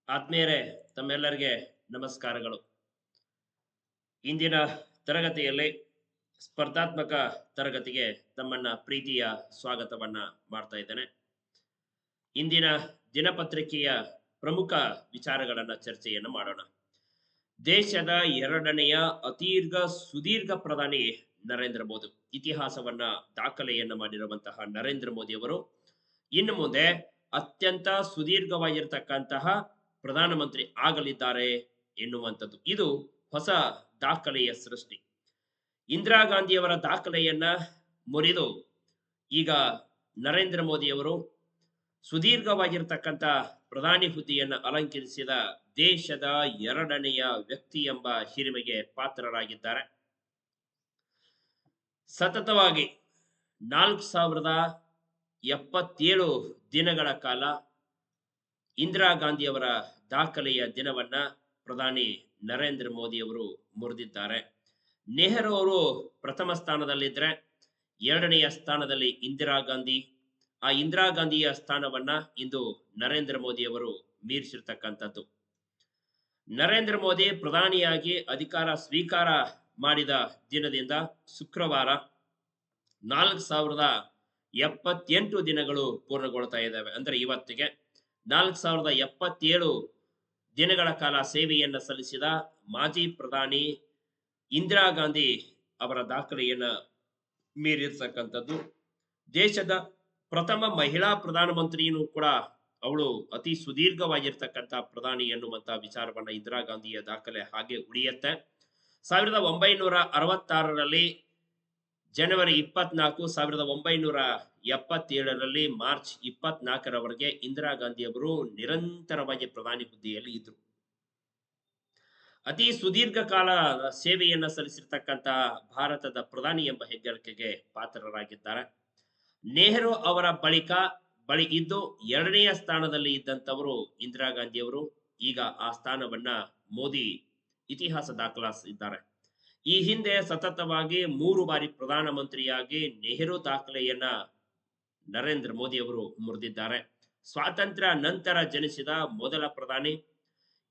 ಆತ್ಮೀಯರೇ, ತಮ್ಮೆಲ್ಲರಿಗೆ ನಮಸ್ಕಾರಗಳು. ಇಂದಿನ ತರಗತಿಯಲ್ಲಿ ಸ್ಪರ್ಧಾತ್ಮಕ ತರಗತಿಗೆ ತಮ್ಮನ್ನ ಪ್ರೀತಿಯ ಸ್ವಾಗತವನ್ನ ಮಾಡ್ತಾ ಇದ್ದೇನೆ. ಇಂದಿನ ದಿನಪತ್ರಿಕೆಯ ಪ್ರಮುಖ ವಿಚಾರಗಳನ್ನ ಚರ್ಚೆಯನ್ನು ಮಾಡೋಣ. ದೇಶದ ಎರಡನೆಯ ಸುದೀರ್ಘ ಪ್ರಧಾನಿ ನರೇಂದ್ರ ಮೋದಿ. ಇತಿಹಾಸವನ್ನ ದಾಖಲೆಯನ್ನ ಮಾಡಿರುವಂತಹ ನರೇಂದ್ರ ಮೋದಿ ಅವರು ಇನ್ನು ಮುಂದೆ ಅತ್ಯಂತ ಸುದೀರ್ಘವಾಗಿರ್ತಕ್ಕಂತಹ ಪ್ರಧಾನಮಂತ್ರಿ ಆಗಲಿದ್ದಾರೆ ಎನ್ನುವಂಥದ್ದು. ಇದು ಹೊಸ ದಾಖಲೆಯ ಸೃಷ್ಟಿ. ಇಂದಿರಾ ಗಾಂಧಿಯವರ ದಾಖಲೆಯನ್ನ ಮುರಿದು ಈಗ ನರೇಂದ್ರ ಮೋದಿಯವರು ಸುದೀರ್ಘವಾಗಿರ್ತಕ್ಕಂಥ ಪ್ರಧಾನಿ ಹುದ್ದೆಯನ್ನು ಅಲಂಕರಿಸಿದ ದೇಶದ ಎರಡನೆಯ ವ್ಯಕ್ತಿ ಎಂಬ ಹಿರಿಮೆಗೆ ಪಾತ್ರರಾಗಿದ್ದಾರೆ. ಸತತವಾಗಿ 4077 ದಿನಗಳ ಕಾಲ ಇಂದಿರಾ ಗಾಂಧಿಯವರ ದಾಖಲೆಯ ದಿನವನ್ನ ಪ್ರಧಾನಿ ನರೇಂದ್ರ ಮೋದಿ ಅವರು ಮುರಿದಿದ್ದಾರೆ. ನೆಹರು ಅವರು ಪ್ರಥಮ ಸ್ಥಾನದಲ್ಲಿದ್ದರೆ, ಎರಡನೆಯ ಸ್ಥಾನದಲ್ಲಿ ಇಂದಿರಾ ಗಾಂಧಿ. ಆ ಇಂದಿರಾ ಗಾಂಧಿಯ ಸ್ಥಾನವನ್ನ ಇಂದು ನರೇಂದ್ರ ಮೋದಿ ಅವರು ಮೀರಿಸಿರ್ತಕ್ಕಂಥದ್ದು. ನರೇಂದ್ರ ಮೋದಿ ಪ್ರಧಾನಿಯಾಗಿ ಅಧಿಕಾರ ಸ್ವೀಕಾರ ಮಾಡಿದ ದಿನದಿಂದ ಶುಕ್ರವಾರ 4078 ದಿನಗಳು ಪೂರ್ಣಗೊಳ್ತಾ ಇದ್ದಾವೆ. ಅಂದ್ರೆ ಇವತ್ತಿಗೆ 4077 ದಿನಗಳ ಕಾಲ ಸೇವೆಯನ್ನು ಸಲ್ಲಿಸಿದ ಮಾಜಿ ಪ್ರಧಾನಿ ಇಂದಿರಾ ಗಾಂಧಿ ಅವರ ದಾಖಲೆಯನ್ನ ಮೀರಿರ್ತಕ್ಕಂಥದ್ದು. ದೇಶದ ಪ್ರಥಮ ಮಹಿಳಾ ಪ್ರಧಾನಮಂತ್ರಿಯೂ ಕೂಡ ಅವಳು ಅತಿ ಸುದೀರ್ಘವಾಗಿರ್ತಕ್ಕಂಥ ಪ್ರಧಾನಿ ಎನ್ನುವಂತ ವಿಚಾರವನ್ನ ಇಂದಿರಾ ಗಾಂಧಿಯ ದಾಖಲೆ ಹಾಗೆ ಉಳಿಯುತ್ತೆ. 1966ರಲ್ಲಿ ಜನವರಿ 24, 1977ರಲ್ಲಿ ಮಾರ್ಚ್ 24ರವರೆಗೆ ಇಂದಿರಾ ಗಾಂಧಿ ಅವರು ನಿರಂತರವಾಗಿ ಪ್ರಧಾನಿ ಹುದ್ದೆಯಲ್ಲಿ ಇದ್ರು. ಅತಿ ಸುದೀರ್ಘ ಕಾಲ ಸೇವೆಯನ್ನ ಸಲ್ಲಿಸಿರ್ತಕ್ಕಂಥ ಭಾರತದ ಪ್ರಧಾನಿ ಎಂಬ ಹೆಗ್ಗಳಿಕೆಗೆ ಪಾತ್ರರಾಗಿದ್ದಾರೆ. ನೆಹರು ಅವರ ಬಳಿ ಇದ್ದು ಎರಡನೆಯ ಸ್ಥಾನದಲ್ಲಿ ಇದ್ದಂಥವರು ಇಂದಿರಾ ಗಾಂಧಿ ಅವರು. ಈಗ ಆ ಸ್ಥಾನವನ್ನ ಮೋದಿ ಇತಿಹಾಸ ದಾಖಲಿಸಿದ್ದಾರೆ. ಈ ಹಿಂದೆ ಸತತವಾಗಿ 3 ಬಾರಿ ಪ್ರಧಾನಮಂತ್ರಿಯಾಗಿ ನೆಹರು ದಾಖಲೆಯನ್ನ ನರೇಂದ್ರ ಮೋದಿ ಅವರು ಮುರಿದಿದ್ದಾರೆ. ಸ್ವಾತಂತ್ರ್ಯ ನಂತರ ಜನಿಸಿದ ಮೊದಲ ಪ್ರಧಾನಿ,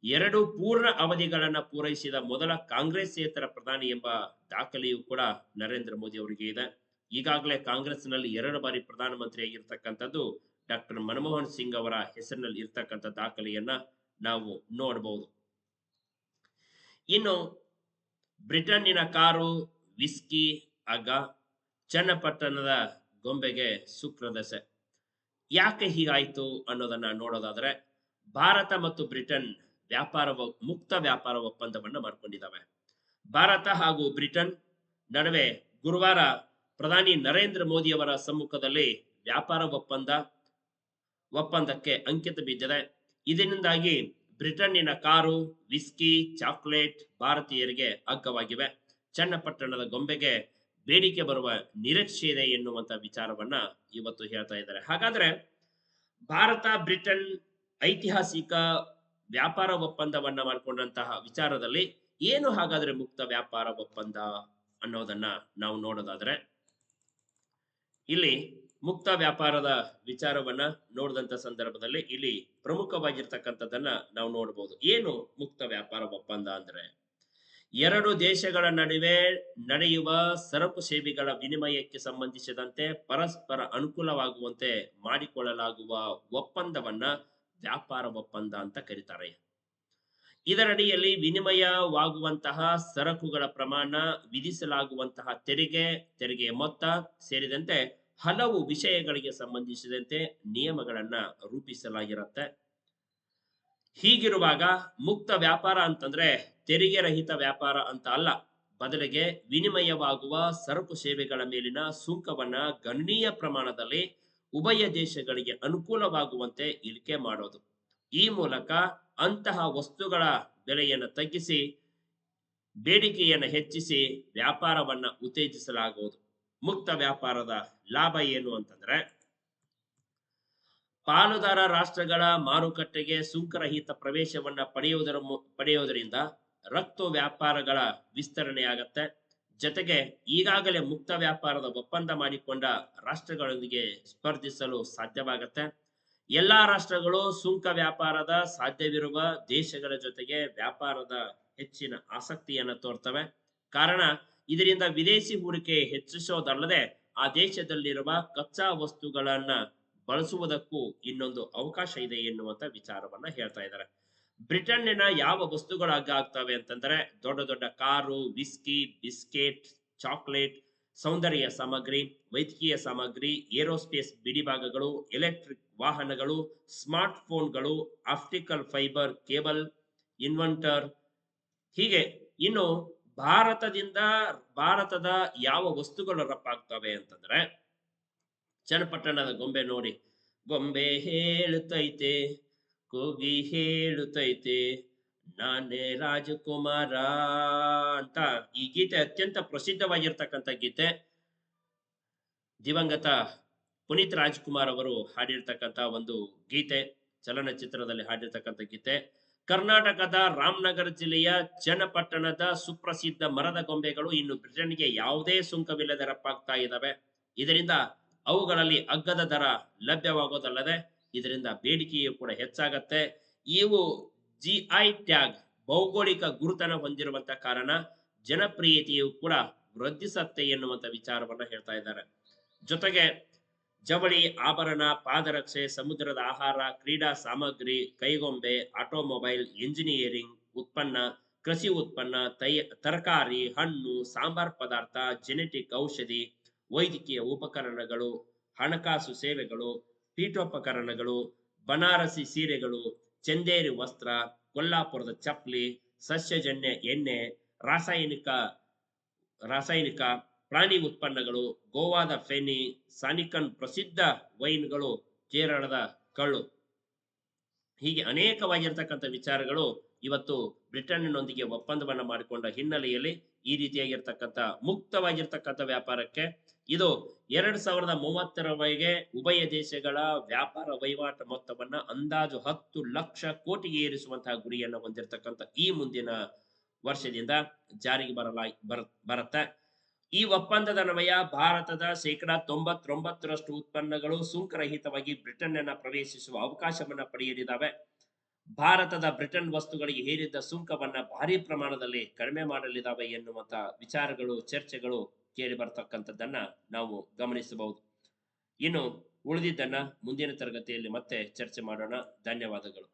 2 ಪೂರ್ಣ ಅವಧಿಗಳನ್ನ ಪೂರೈಸಿದ ಮೊದಲ ಕಾಂಗ್ರೆಸ್ಸೇತರ ಪ್ರಧಾನಿ ಎಂಬ ದಾಖಲೆಯೂ ಕೂಡ ನರೇಂದ್ರ ಮೋದಿ ಅವರಿಗೆ ಇದೆ. ಈಗಾಗಲೇ ಕಾಂಗ್ರೆಸ್ನಲ್ಲಿ 2 ಬಾರಿ ಪ್ರಧಾನಮಂತ್ರಿ ಆಗಿರ್ತಕ್ಕಂಥದ್ದು ಡಾಕ್ಟರ್ ಮನಮೋಹನ್ ಸಿಂಗ್ ಅವರ ಹೆಸರಿನಲ್ಲಿ ಇರ್ತಕ್ಕಂಥ ದಾಖಲೆಯನ್ನ ನಾವು ನೋಡಬಹುದು. ಇನ್ನು ಬ್ರಿಟನ್ನಿನ ಕಾರು, ವಿಸ್ಕಿ, ಹಗ್ಗ, ಚನ್ನಪಟ್ಟಣದ ಗೊಂಬೆಗೆ ಶುಕ್ರದಶೆ. ಯಾಕೆ ಹೀಗಾಯ್ತು ಅನ್ನೋದನ್ನ ನೋಡೋದಾದ್ರೆ, ಭಾರತ ಮತ್ತು ಬ್ರಿಟನ್ ಮುಕ್ತ ವ್ಯಾಪಾರ ಒಪ್ಪಂದವನ್ನ ಮಾಡ್ಕೊಂಡಿದ್ದಾವೆ. ಭಾರತ ಹಾಗೂ ಬ್ರಿಟನ್ ನಡುವೆ ಗುರುವಾರ ಪ್ರಧಾನಿ ನರೇಂದ್ರ ಮೋದಿ ಅವರ ಸಮ್ಮುಖದಲ್ಲಿ ವ್ಯಾಪಾರ ಒಪ್ಪಂದಕ್ಕೆ ಅಂಕಿತ ಬಿದ್ದಿದೆ. ಇದರಿಂದಾಗಿ ಬ್ರಿಟನ್ನಿನ ಕಾರು, ವಿಸ್ಕಿ, ಚಾಕೊಲೇಟ್ ಭಾರತೀಯರಿಗೆ ಅಗ್ಗವಾಗಿವೆ. ಚನ್ನಪಟ್ಟಣದ ಗೊಂಬೆಗೆ ಬೇಡಿಕೆ ಬರುವ ನಿರೀಕ್ಷೆ ಇದೆ ಎನ್ನುವಂತ ವಿಚಾರವನ್ನ ಇವತ್ತು ಹೇಳ್ತಾ ಇದ್ದಾರೆ. ಹಾಗಾದ್ರೆ ಭಾರತ ಬ್ರಿಟನ್ ಐತಿಹಾಸಿಕ ವ್ಯಾಪಾರ ಒಪ್ಪಂದವನ್ನ ಮಾಡಿಕೊಂಡಂತಹ ವಿಚಾರದಲ್ಲಿ ಏನು ಹಾಗಾದ್ರೆ ಮುಕ್ತ ವ್ಯಾಪಾರ ಒಪ್ಪಂದ ಅನ್ನೋದನ್ನ ನಾವು ನೋಡೋದಾದ್ರೆ, ಇಲ್ಲಿ ಮುಕ್ತ ವ್ಯಾಪಾರದ ವಿಚಾರವನ್ನ ನೋಡಿದಂತ ಸಂದರ್ಭದಲ್ಲಿ ಇಲ್ಲಿ ಪ್ರಮುಖವಾಗಿರ್ತಕ್ಕಂಥದ್ದನ್ನ ನಾವು ನೋಡಬಹುದು. ಏನು ಮುಕ್ತ ವ್ಯಾಪಾರ ಒಪ್ಪಂದ ಅಂದ್ರೆ, 2 ದೇಶಗಳ ನಡುವೆ ನಡೆಯುವ ಸರಕು ಸೇವೆಗಳ ವಿನಿಮಯಕ್ಕೆ ಸಂಬಂಧಿಸಿದಂತೆ ಪರಸ್ಪರ ಅನುಕೂಲವಾಗುವಂತೆ ಮಾಡಿಕೊಳ್ಳಲಾಗುವ ಒಪ್ಪಂದವನ್ನ ವ್ಯಾಪಾರ ಒಪ್ಪಂದ ಅಂತ ಕರೀತಾರೆ. ಇದರಡಿಯಲ್ಲಿ ವಿನಿಮಯವಾಗುವಂತಹ ಸರಕುಗಳ ಪ್ರಮಾಣ, ವಿಧಿಸಲಾಗುವಂತಹ ತೆರಿಗೆಯ ಮೊತ್ತ ಸೇರಿದಂತೆ ಹಲವು ವಿಷಯಗಳಿಗೆ ಸಂಬಂಧಿಸಿದಂತೆ ನಿಯಮಗಳನ್ನ ರೂಪಿಸಲಾಗಿರುತ್ತೆ. ಹೀಗಿರುವಾಗ ಮುಕ್ತ ವ್ಯಾಪಾರ ಅಂತಂದ್ರೆ ತೆರಿಗೆ ರಹಿತ ವ್ಯಾಪಾರ ಅಂತ ಅಲ್ಲ, ಬದಲಿಗೆ ವಿನಿಮಯವಾಗುವ ಸರಕು ಸೇವೆಗಳ ಮೇಲಿನ ಸುಂಕವನ್ನ ಗಣನೀಯ ಪ್ರಮಾಣದಲ್ಲಿ ಉಭಯ ದೇಶಗಳಿಗೆ ಅನುಕೂಲವಾಗುವಂತೆ ಇಳಿಕೆ ಮಾಡೋದು. ಈ ಮೂಲಕ ಅಂತಹ ವಸ್ತುಗಳ ಬೆಲೆಯನ್ನು ತಗ್ಗಿಸಿ ಬೇಡಿಕೆಯನ್ನು ಹೆಚ್ಚಿಸಿ ವ್ಯಾಪಾರವನ್ನ ಉತ್ತೇಜಿಸಲಾಗುವುದು. ಮುಕ್ತ ವ್ಯಾಪಾರದ ಲಾಭ ಏನು ಅಂತಂದ್ರೆ, ಪಾಲುದಾರ ರಾಷ್ಟ್ರಗಳ ಮಾರುಕಟ್ಟೆಗೆ ಸುಂಕರಹಿತ ಪ್ರವೇಶವನ್ನ ಪಡೆಯುವುದರಿಂದ ರಫ್ತು ವ್ಯಾಪಾರಗಳ ವಿಸ್ತರಣೆ ಆಗತ್ತೆ. ಜೊತೆಗೆ ಈಗಾಗಲೇ ಮುಕ್ತ ವ್ಯಾಪಾರದ ಒಪ್ಪಂದ ಮಾಡಿಕೊಂಡ ರಾಷ್ಟ್ರಗಳೊಂದಿಗೆ ಸ್ಪರ್ಧಿಸಲು ಸಾಧ್ಯವಾಗತ್ತೆ. ಎಲ್ಲಾ ರಾಷ್ಟ್ರಗಳು ಸುಂಕ ವ್ಯಾಪಾರದ ಸಾಧ್ಯವಿರುವ ದೇಶಗಳ ಜೊತೆಗೆ ವ್ಯಾಪಾರದ ಹೆಚ್ಚಿನ ಆಸಕ್ತಿಯನ್ನು ತೋರ್ತವೆ. ಕಾರಣ ಇದರಿಂದ ವಿದೇಶಿ ಹೂಡಿಕೆ ಹೆಚ್ಚಿಸೋದಲ್ಲದೆ ಆ ದೇಶದಲ್ಲಿರುವ ಕಚ್ಚಾ ವಸ್ತುಗಳನ್ನ ಬಳಸುವುದಕ್ಕೂ ಇನ್ನೊಂದು ಅವಕಾಶ ಇದೆ ಎನ್ನುವಂತ ವಿಚಾರವನ್ನ ಹೇಳ್ತಾ ಇದ್ದಾರೆ. ಬ್ರಿಟನ್ನಿನ ಯಾವ ವಸ್ತುಗಳಾಗ ಆಗ್ತವೆ ಅಂತಂದ್ರೆ ದೊಡ್ಡ ದೊಡ್ಡ ಕಾರು, ವಿಸ್ಕಿ, ಬಿಸ್ಕೆಟ್, ಚಾಕ್ಲೇಟ್, ಸೌಂದರ್ಯ ಸಾಮಗ್ರಿ, ವೈದ್ಯಕೀಯ ಸಾಮಗ್ರಿ, ಏರೋಸ್ಪೇಸ್ ಬಿಡಿಭಾಗಗಳು, ಎಲೆಕ್ಟ್ರಿಕ್ ವಾಹನಗಳು, ಸ್ಮಾರ್ಟ್ ಫೋನ್ಗಳು, ಆಪ್ಟಿಕಲ್ ಫೈಬರ್ ಕೇಬಲ್, ಇನ್ವರ್ಟರ್, ಹೀಗೆ ಇನ್ನು ಭಾರತದಿಂದ ಭಾರತದ ಯಾವ ವಸ್ತುಗಳು ರಪ್ಪಾಗ್ತವೆ ಅಂತಂದ್ರೆ ಚನ್ನಪಟ್ಟಣದ ಗೊಂಬೆ ನೋಡಿ. ಗೊಂಬೆ ಹೇಳುತ್ತೈತೆ, ಕೂಗಿ ಹೇಳುತ್ತೈತೆ, ನಾನೇ ರಾಜಕುಮಾರ ಅಂತ ಈ ಗೀತೆ ಅತ್ಯಂತ ಪ್ರಸಿದ್ಧವಾಗಿರ್ತಕ್ಕಂಥ ಗೀತೆ. ದಿವಂಗತ ಪುನೀತ್ ರಾಜ್ಕುಮಾರ್ ಅವರು ಹಾಡಿರ್ತಕ್ಕಂಥ ಒಂದು ಗೀತೆ, ಚಲನಚಿತ್ರದಲ್ಲಿ ಹಾಡಿರ್ತಕ್ಕಂಥ ಗೀತೆ. ಕರ್ನಾಟಕದ ರಾಮನಗರ ಜಿಲ್ಲೆಯ ಚನ್ನಪಟ್ಟಣದ ಸುಪ್ರಸಿದ್ಧ ಮರದ ಗೊಂಬೆಗಳು ಇನ್ನು ಬ್ರಿಟನ್ಗೆ ಯಾವುದೇ ಸುಂಕವಿಲ್ಲದೆ ರಪ್ಪಾಗ್ತಾ ಇದ್ದಾವೆ. ಇದರಿಂದ ಅವುಗಳಲ್ಲಿ ಅಗ್ಗದ ದರ ಲಭ್ಯವಾಗೋದಲ್ಲದೆ ಇದರಿಂದ ಬೇಡಿಕೆಯು ಕೂಡ ಹೆಚ್ಚಾಗತ್ತೆ. ಇವು ಜಿಐ ಟ್ಯಾಗ್ ಭೌಗೋಳಿಕ ಗುರುತನ ಹೊಂದಿರುವಂತ ಕಾರಣ ಜನಪ್ರಿಯತೆಯು ಕೂಡ ವೃದ್ಧಿಸತ್ತೆ ಎನ್ನುವಂತ ವಿಚಾರವನ್ನ ಹೇಳ್ತಾ ಇದ್ದಾರೆ. ಜೊತೆಗೆ ಜವಳಿ, ಆಭರಣ, ಪಾದರಕ್ಷೆ, ಸಮುದ್ರದ ಆಹಾರ, ಕ್ರೀಡಾ ಸಾಮಗ್ರಿ, ಕೈಗೊಂಬೆ, ಆಟೋಮೊಬೈಲ್, ಇಂಜಿನಿಯರಿಂಗ್ ಉತ್ಪನ್ನ, ಕೃಷಿ ಉತ್ಪನ್ನ, ತರಕಾರಿ, ಹಣ್ಣು, ಸಾಂಬಾರ್ ಪದಾರ್ಥ, ಜೆನೆಟಿಕ್ ಔಷಧಿ, ವೈದ್ಯಕೀಯ ಉಪಕರಣಗಳು, ಹಣಕಾಸು ಸೇವೆಗಳು, ಪೀಠೋಪಕರಣಗಳು, ಬನಾರಸಿ ಸೀರೆಗಳು, ಚಂದೇರಿ ವಸ್ತ್ರ, ಕೊಲ್ಲಾಪುರದ ಚಪ್ಪಲಿ, ಸಸ್ಯಜನ್ಯ ಎಣ್ಣೆ, ರಾಸಾಯನಿಕ ರಾಸಾಯನಿಕ ಪ್ರಾಣಿ ಉತ್ಪನ್ನಗಳು, ಗೋವಾದ ಫೆನಿ, ಸಾನಿಕನ್ ಪ್ರಸಿದ್ಧ ವೈನ್ಗಳು, ಕೇರಳದ ಕಳ್ಳು, ಹೀಗೆ ಅನೇಕವಾಗಿರ್ತಕ್ಕಂಥ ವಿಚಾರಗಳು ಇವತ್ತು ಬ್ರಿಟನ್ನಿನೊಂದಿಗೆ ಒಪ್ಪಂದವನ್ನ ಮಾಡಿಕೊಂಡ ಹಿನ್ನೆಲೆಯಲ್ಲಿ ಈ ರೀತಿಯಾಗಿರ್ತಕ್ಕಂಥ ಮುಕ್ತವಾಗಿರ್ತಕ್ಕಂಥ ವ್ಯಾಪಾರಕ್ಕೆ ಇದು 2030ರವರೆಗೆ ಉಭಯ ದೇಶಗಳ ವ್ಯಾಪಾರ ವಹಿವಾಟು ಮೊತ್ತವನ್ನ ಅಂದಾಜು 10 ಲಕ್ಷ ಕೋಟಿಗೆ ಏರಿಸುವಂತಹ ಗುರಿಯನ್ನು ಹೊಂದಿರತಕ್ಕಂಥ ಈ ಮುಂದಿನ ವರ್ಷದಿಂದ ಜಾರಿಗೆ ಬರುತ್ತೆ. ಈ ಒಪ್ಪಂದದ ಅನ್ವಯ ಭಾರತದ ಶೇಕಡಾ 99ರಷ್ಟು ಉತ್ಪನ್ನಗಳು ಸುಂಕರಹಿತವಾಗಿ ಬ್ರಿಟನ್ ಪ್ರವೇಶಿಸುವ ಅವಕಾಶವನ್ನ ಪಡೆಯಲಿದ್ದಾವೆ. ಭಾರತದ ಬ್ರಿಟನ್ ವಸ್ತುಗಳಿಗೆ ಹೇರಿದ್ದ ಸುಂಕವನ್ನ ಭಾರಿ ಪ್ರಮಾಣದಲ್ಲಿ ಕಡಿಮೆ ಮಾಡಲಿದ್ದಾವೆ ಎನ್ನುವಂತ ವಿಚಾರಗಳು, ಚರ್ಚೆಗಳು ಕೇಳಿ ಬರ್ತಕ್ಕಂಥದ್ದನ್ನ ನಾವು ಗಮನಿಸಬಹುದು. ಇನ್ನು ಉಳಿದಿದ್ದನ್ನ ಮುಂದಿನ ತರಗತಿಯಲ್ಲಿ ಮತ್ತೆ ಚರ್ಚೆ ಮಾಡೋಣ. ಧನ್ಯವಾದಗಳು.